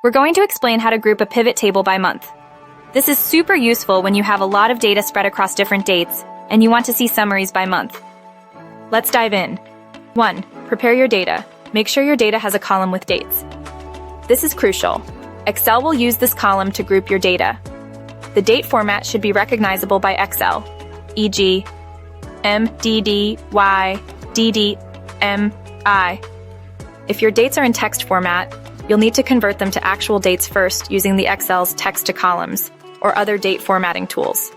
We're going to explain how to group a pivot table by month. This is super useful when you have a lot of data spread across different dates and you want to see summaries by month. Let's dive in. 1. Prepare your data. Make sure your data has a column with dates. This is crucial. Excel will use this column to group your data. The date format should be recognizable by Excel, e.g., MDDY, DDMI. If your dates are in text format, you'll need to convert them to actual dates first using the Excel's text to columns or other date formatting tools.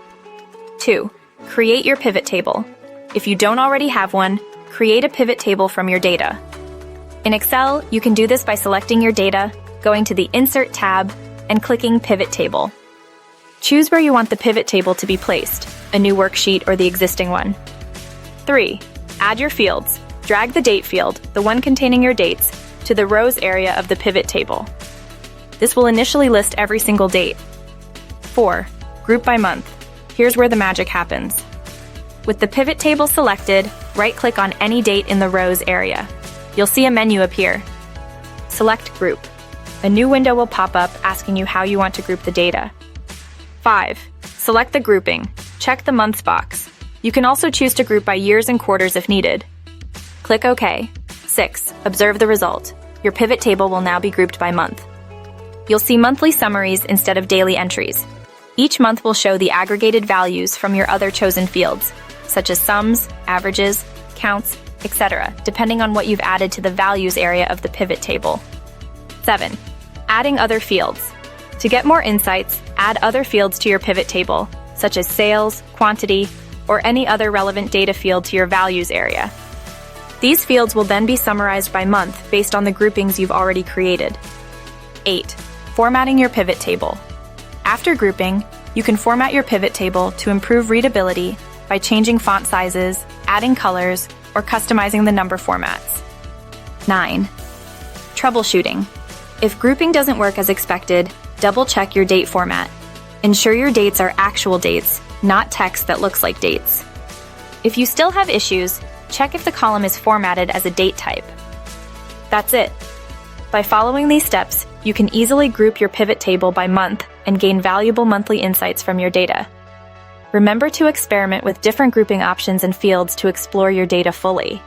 2. Create your pivot table. If you don't already have one, create a pivot table from your data. In Excel, you can do this by selecting your data, going to the Insert tab, and clicking Pivot Table. Choose where you want the pivot table to be placed, a new worksheet or the existing one. 3. Add your fields. Drag the date field, the one containing your dates, to the rows area of the pivot table. This will initially list every single date. 4. Group by month. Here's where the magic happens. With the pivot table selected, right-click on any date in the rows area. You'll see a menu appear. Select Group. A new window will pop up asking you how you want to group the data. 5. Select the grouping. Check the months box. You can also choose to group by years and quarters if needed. Click OK. 6. Observe the result. Your pivot table will now be grouped by month. You'll see monthly summaries instead of daily entries. Each month will show the aggregated values from your other chosen fields, such as sums, averages, counts, etc., depending on what you've added to the values area of the pivot table. 7. Adding other fields. To get more insights, add other fields to your pivot table, such as sales, quantity, or any other relevant data field to your values area. These fields will then be summarized by month based on the groupings you've already created. 8. Formatting your pivot table. After grouping, you can format your pivot table to improve readability by changing font sizes, adding colors, or customizing the number formats. 9. Troubleshooting. If grouping doesn't work as expected, double-check your date format. Ensure your dates are actual dates, not text that looks like dates. If you still have issues, check if the column is formatted as a date type. That's it. By following these steps, you can easily group your pivot table by month and gain valuable monthly insights from your data. Remember to experiment with different grouping options and fields to explore your data fully.